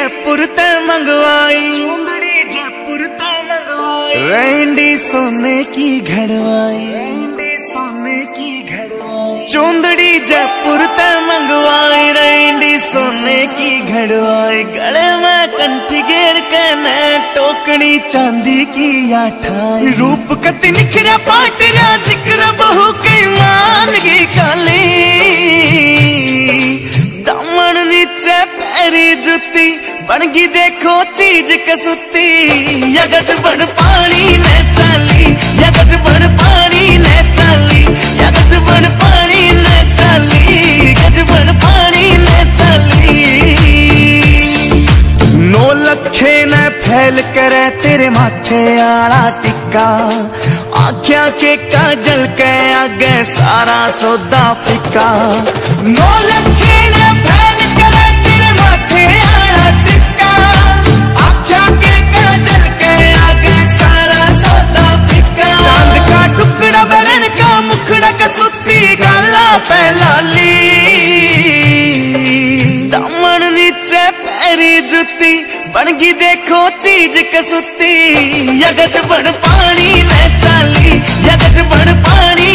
जयपुर ते मंगवाई, चुंदड़ी जयपुर ते मंगवाई, रैंडी सोने की घड़वाई, रैंडी सोने की घड़वाई, चुंदड़ी जयपुर ते मंगवाई, रैंडी सोने की घड़वाई, गले में कंठी घेर के न टोकनी चांदी की आठाई, रूप कति निखरा पाटरा जिक्र बहु कई मान की काली, दामन नीचे पैरी जुती बनगी देखो चीज कसुती, यगज बन पानी ने चाली, यगज बन पानी ने चाली, यगज बन पानी ने चाली, गज बन पानी ने चाली। नौ लखे ने फैल करे तेरे माथे आला टिक्का, आख्या के काजल के आगे सारा सौदा फिका, नौ लखे ने फैल करे तेरे माथे आला टिक्का, आख्या के काजल के आगे सारा सौदा फिका, चांद का टुकड़ा बरन का मुखड़ा कसुती गाला पैलाली, दामन नीचे पैरी जुती बनगी देखो चीज कसुती, यगज बन पानी ने चाली, यगज बन पानी